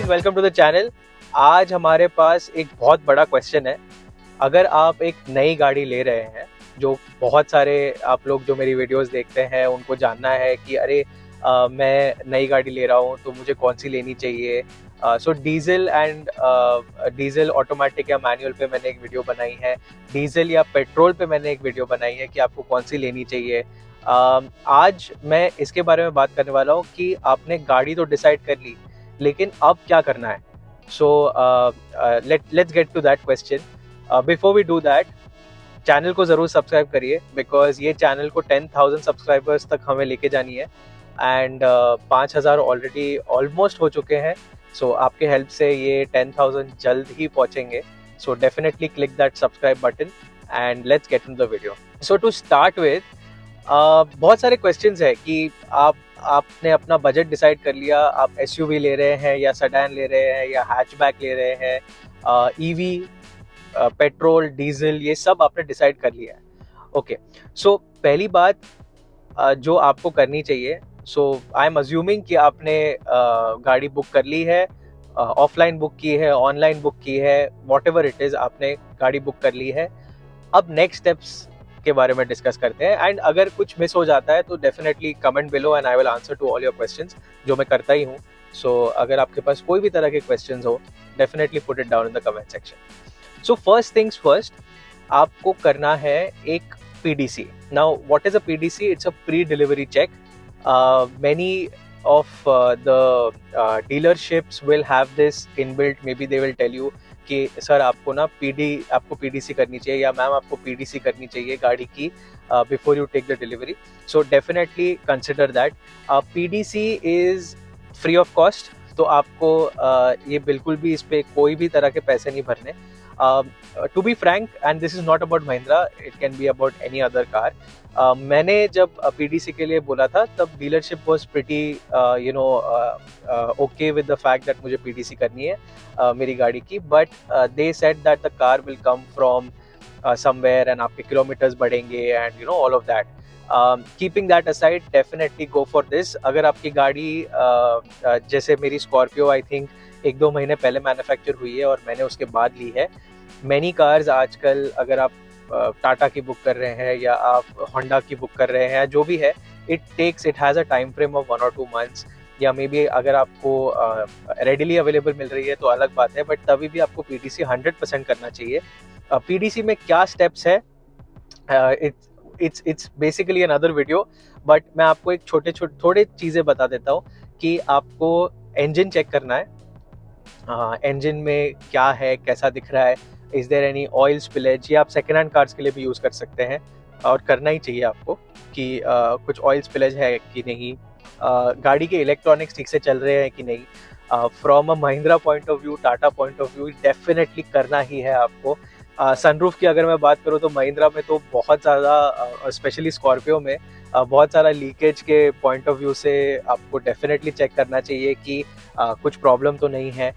Guys, welcome to the channel. आज हमारे पास एक बहुत बड़ा क्वेश्चन है। अगर आप एक नई गाड़ी ले रहे हैं, जो बहुत सारे आप लोग जो मेरी वीडियोस देखते हैं उनको जानना है कि अरे मैं नई गाड़ी ले रहा हूँ तो मुझे कौन सी लेनी चाहिए। सो डीजल ऑटोमेटिक या मैनुअल पे मैंने एक वीडियो बनाई है, डीजल या पेट्रोल पे मैंने एक वीडियो बनाई है कि आपको कौन सी लेनी चाहिए। आज मैं इसके बारे में बात करने वाला हूँ कि आपने गाड़ी तो डिसाइड कर ली, लेकिन अब क्या करना है। So let's get to that question. Before we do that, channel को ज़रूर सब्सक्राइब करिए, बिकॉज ये चैनल को 10,000 सब्सक्राइबर्स तक हमें लेके जानी है। एंड 5,000 ऑलरेडी ऑलमोस्ट हो चुके हैं। सो आपके हेल्प से ये 10,000 जल्द ही पहुंचेंगे। So definitely click that subscribe button and let's get into the video. So to start with, बहुत सारे क्वेश्चंस है कि आपने अपना बजट डिसाइड कर लिया, आप एसयूवी ले रहे हैं या सेडान ले रहे हैं या हैचबैक ले रहे हैं, ईवी, पेट्रोल, डीजल, ये सब आपने डिसाइड कर लिया है। ओके, सो पहली बात जो आपको करनी चाहिए, सो आई एम अज्यूमिंग कि आपने गाड़ी बुक कर ली है, ऑफलाइन बुक की है, ऑनलाइन बुक की है, वॉट एवर इट इज़, आपने गाड़ी बुक कर ली है। अब नेक्स्ट स्टेप्स के बारे में डिस्कस करते हैं। एंड अगर कुछ मिस हो जाता है तो definitely comment below and I will answer to all your questions, जो मैं करता ही हूँ। सो अगर आपके पास कोई भी तरह के क्वेश्चंस हो, definitely put it down in the comment section. So first things first, आपको करना है एक PDC. Now, what is a PDC? It's a pre-delivery check. Many of the dealerships will have this inbuilt. Maybe they will tell you कि sir आपको ना आपको PDC करनी चाहिए, या मैम आपको PDC करनी चाहिए गाड़ी की before you take the delivery. So definitely consider that. PDC is free of cost. तो आपको ये बिल्कुल भी इस पे कोई भी तरह के पैसे नहीं भरने। To be frank, and this is not about Mahindra, it can be about any other car. मैंने जब PDC के लिए बोला था, तब dealership was pretty okay with the fact that मुझे PDC करनी है मेरी गाड़ी की, but they said that the car will come from somewhere and आपके किलोमीटर्स बढ़ेंगे and all of that. Keeping that aside, definitely go for this. अगर आपकी गाड़ी जैसे मेरी स्कॉर्पियो आई थिंक 1-2 महीने पहले मैन्युफैक्चर हुई है और मैंने उसके बाद ली है। मैनी कार्स आजकल अगर आप टाटा की बुक कर रहे हैं या आप होंडा की बुक कर रहे हैं, जो भी है, it has a time frame of 1 or 2 months, या मे बी अगर आपको रेडिली अवेलेबल मिल रही है तो अलग बात है, बट तभी भी आपको PDC 100% करना चाहिए। PDC में क्या स्टेप्स है, it's basically another video, but मैं आपको एक थोड़े चीज़ें बता देता हूँ कि आपको इंजन चेक करना है। इंजन में क्या है, कैसा दिख रहा है, is there any oil spillage. ये आप सेकेंड हैंड कार्स के लिए भी यूज़ कर सकते हैं और करना ही चाहिए आपको कि कुछ ऑयल स्पिलेज है कि नहीं, गाड़ी के इलेक्ट्रॉनिक्स ठीक से चल रहे हैं कि नहीं। From a Mahindra point of view, Tata point of view, definitely करना ही है आपको। सनरूफ की अगर मैं बात करूँ तो महिंद्रा में तो बहुत ज़्यादा, स्पेशली स्कॉर्पियो में बहुत सारा लीकेज के पॉइंट ऑफ व्यू से आपको डेफिनेटली चेक करना चाहिए कि कुछ प्रॉब्लम तो नहीं है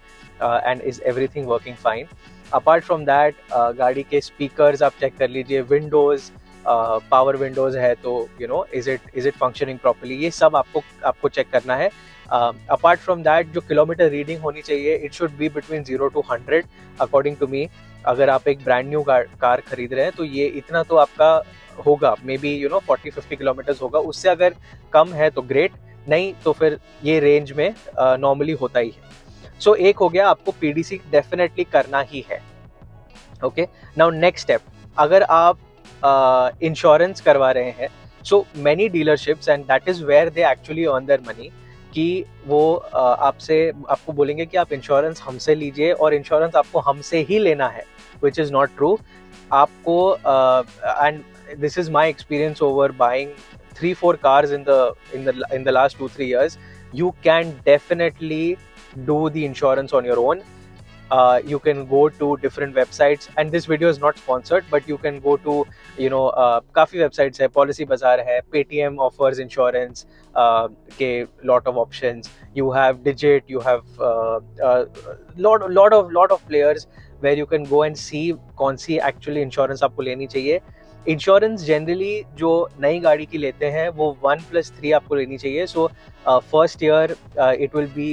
and is everything working fine. Apart from that, गाड़ी के स्पीकर्स आप चेक कर लीजिए, विंडोज़, पावर विंडोज़ है तो इज़ इट फंक्शनिंग प्रॉपर्ली, ये सब आपको चेक करना है। अपार्ट फ्रॉम दैट, जो किलोमीटर रीडिंग होनी चाहिए, it should be between 0 to 100 according to me. अगर आप एक ब्रांड न्यू कार खरीद रहे हैं तो ये इतना तो आपका होगा, मे बी 40-50 किलोमीटर्स होगा। उससे अगर कम है तो ग्रेट, नहीं तो फिर ये रेंज में नॉर्मली होता ही है। सो एक हो गया, आपको PDC डेफिनेटली करना ही है। ओके, नाउ नेक्स्ट स्टेप, अगर आप इंश्योरेंस करवा रहे हैं, so many dealerships and that is where they actually earn their money, कि वो आपको बोलेंगे कि आप इंश्योरेंस हमसे लीजिए और इंश्योरेंस आपको हमसे ही लेना है, विच इज़ नॉट ट्रू। आपको and this is my experience over buying 3-4 cars in the last 2-3 years, you can definitely do the insurance on your own. You can go to different websites, and this video is not sponsored, but you can go to काफ़ी websites है, Policy Bazaar है, Paytm offers insurance के lot of options, you have Digit, you have lot of players where you can go and see कौन सी actually insurance आपको लेनी चाहिए। Insurance generally जो नई गाड़ी की लेते हैं वो 1+3 आपको लेनी चाहिए. So first year it will B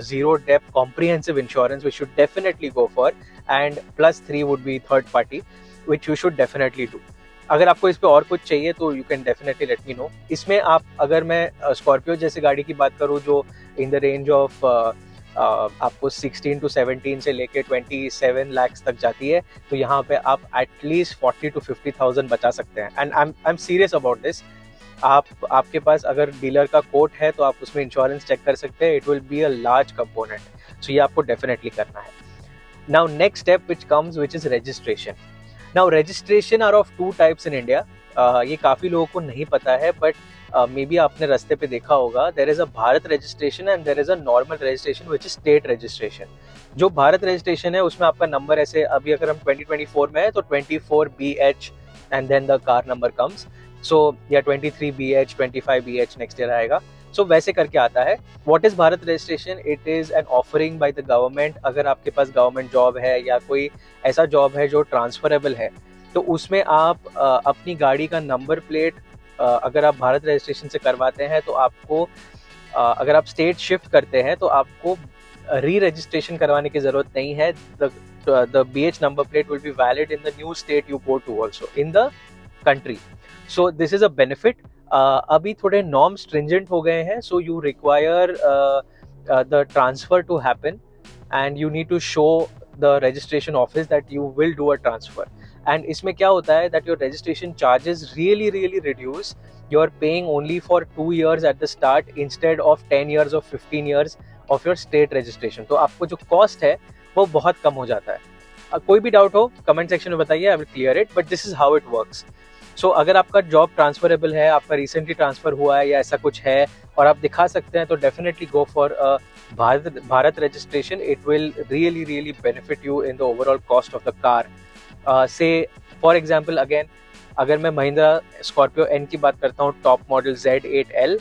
zero dep comprehensive insurance which should definitely go for, and +3 would be third party which you should definitely do. अगर आपको इस पे और कुछ चाहिए तो you can definitely let me know. इसमें आप, अगर मैं स्कॉर्पियो जैसे गाड़ी की बात करूँ जो इन द रेंज ऑफ आपको 16 to 17 से लेके 27 लाख तक जाती है, तो यहाँ पे आप एटलीस्ट 40 to 50,000 बचा सकते हैं. And I am serious about this. आपके पास अगर डीलर का कोट है तो आप उसमें इंश्योरेंस चेक कर सकते हैं. It will be a large component. So ये आपको डेफिनेटली करना है. Now next step which comes which is registration. Now registration are of 2 types in India. ये काफ़ी लोगों को नहीं पता है, बट मे बी आपने रास्ते पे देखा होगा. There is a Bharat registration and there is a normal registration which is state registration. जो भारत रजिस्ट्रेशन है उसमें आपका नंबर ऐसे, अभी अगर हम 2024 में है तो 24BH and then the car number comes. So या 23BH 25BH नेक्स्ट ईयर आएगा. सो वैसे करके आता है. What is Bharat registration? It is an offering by the government. अगर आपके पास गवर्नमेंट जॉब है या कोई ऐसा जॉब है जो ट्रांसफरेबल है, तो उसमें आप अपनी गाड़ी का नंबर प्लेट अगर आप भारत रजिस्ट्रेशन से करवाते हैं तो आपको, अगर आप स्टेट शिफ्ट करते हैं तो आपको री रजिस्ट्रेशन करवाने की ज़रूरत नहीं है. The BH number plate will be valid in the new state you go to also in the country. So this is a benefit. अभी थोड़े नॉर्म स्ट्रिंजेंट हो गए हैं. So you require the transfer to happen and you need to show the registration office that you will do a transfer. And इसमें क्या होता है that your registration charges really reduce. You are paying only for 2 years at the start instead of 10 years और 15 years of your state registration. तो आपको जो cost है वो बहुत कम हो जाता है. कोई भी डाउट हो कमेंट सेक्शन में बताइए, I will clear it, but this is how it works. So अगर आपका जॉब ट्रांसफरेबल है, आपका रिसेंटली ट्रांसफर हुआ है या ऐसा कुछ है और आप दिखा सकते हैं, तो definitely go for Bharat registration. It will really benefit you in the overall cost of the car. से फॉर एग्जाम्पल अगेन, अगर मैं महिंद्रा स्कॉर्पियो एन की बात करता हूँ, top model Z8L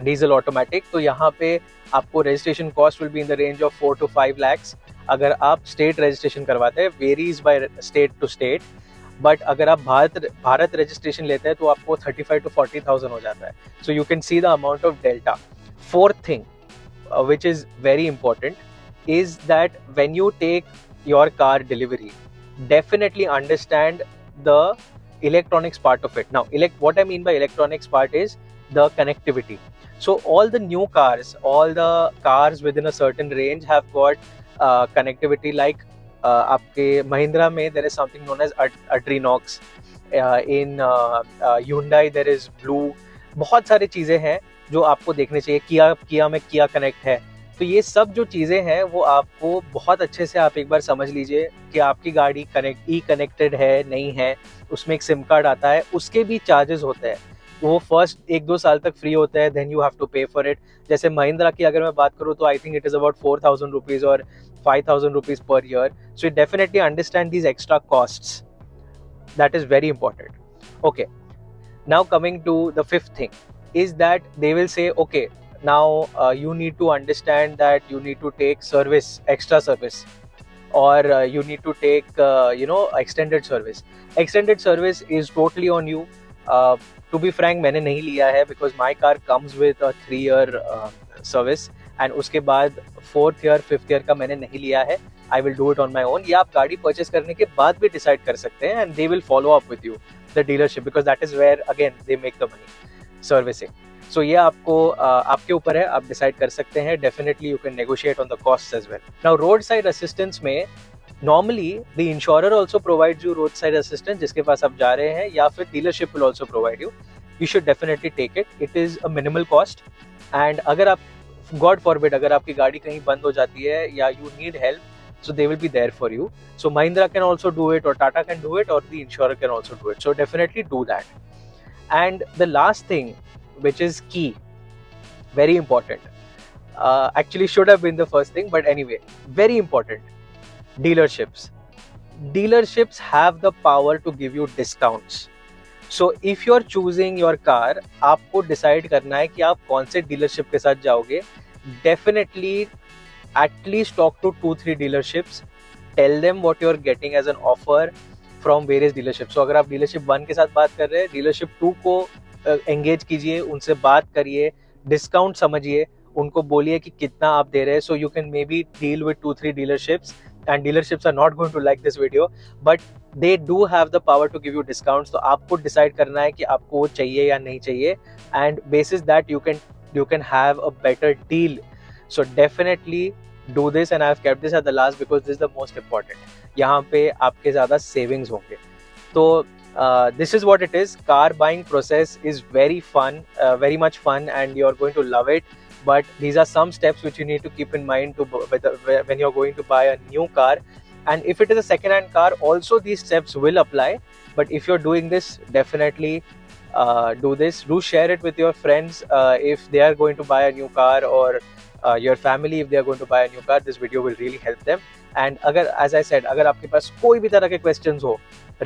diesel automatic, तो यहाँ पे आपको registration cost will be in the range of 4 to 5 lakhs अगर आप स्टेट रजिस्ट्रेशन करवाते हैं. Varies by state to state, but अगर आप भारत रजिस्ट्रेशन लेते हैं तो आपको 35 to 40,000 हो जाता है. सो you can see the amount of delta. Fourth thing which is very important is that when you take your car delivery, definitely understand the electronics part of it. Now what I mean by electronics part is the connectivity. So all the new cars, all the cars within a certain range have got connectivity, like आपके महिंद्रा में there is something known as Adrenox, in Hyundai there is Blue. बहुत सारी चीज़ें हैं जो आपको देखने चाहिए. किया में किया कनेक्ट है. तो ये सब जो चीज़ें हैं वो आपको बहुत अच्छे से आप एक बार समझ लीजिए कि आपकी गाड़ी कनेक्टेड है नहीं है. उसमें एक सिम कार्ड आता है, उसके भी चार्जेस होते हैं. वो फर्स्ट 1-2 साल तक फ्री होते हैं, देन यू हैव टू पे फॉर इट. जैसे महिंद्रा की अगर मैं बात करूँ तो I think it is about 4,000 rupees और 5,000 rupees per year. So you definitely understand these extra costs. That is very important. Okay, now coming to the fifth thing is that they will say, okay, now you need to understand that you need to take extra service, or you need to take extended service is totally on you. To be frank, मैंने नहीं लिया है because my car comes with a 3-year service, and उसके बाद 4th year 5th year का मैंने नहीं लिया है. I will do it on my own. या आप गाड़ी परचेस करने के बाद भी डिसाइड कर सकते हैं, and they will follow up with you, the dealership, because that is where again they make the money, servicing. So ये आपको आपके ऊपर है, आप डिसाइड कर सकते हैं. Definitely you can negotiate on the costs as well. Now roadside assistance में normally the insurer also provides you roadside assistance, जिसके पास आप जा रहे हैं, या फिर dealership will also provide you. You should definitely take it. It is a minimal cost, and अगर आप God forbid अगर आपकी गाड़ी कहीं बंद हो जाती है या you need help, so they will be there for you. So Mahindra can also do it, or Tata can do it, or the insurer can also do it. So definitely do that. And the last thing, which is key, very important, actually should have been the first thing, but anyway, very important, dealerships have the power to give you discounts. So if you are choosing your car, आपको decide करना है कि आप कौन से dealership के साथ जाओगे. Definitely at least talk to 2-3 dealerships, tell them what you're getting as an offer, from various dealership. So अगर आप डीलरशिप 1 के साथ बात कर रहे हैं, डीलरशिप 2 को एंगेज कीजिए, उनसे बात करिए, डिस्काउंट समझिए, उनको बोलिए कि कितना आप दे रहे हैं। So you can maybe deal with 2-3 dealerships, and dealerships are not going to like this video, but they do have the power to give you discounts. तो आपको डिसाइड करना है कि आपको वो चाहिए या नहीं चाहिए, and bases that you can have a better deal. So definitely do this, and I have kept this at the last because this is the most important. यहाँ पे आपके ज़्यादा savings होंगे। तो this is what it is. Car buying process is very fun, very much fun, and you are going to love it. But these are some steps which you need to keep in mind when you are going to buy a new car. And if it is a second-hand car, also these steps will apply. But if you're doing this, definitely do this. Do share it with your friends if they are going to buy a new car, or your family if they are going to buy a new car. This video will really help them. And अगर, as I said, अगर आपके पास कोई भी तरह के questions हो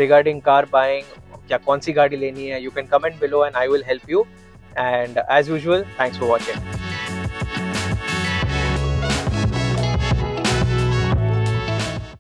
regarding car buying, क्या कौन सी गाड़ी लेनी है, you can comment below and I will help you. And as usual, thanks for watching.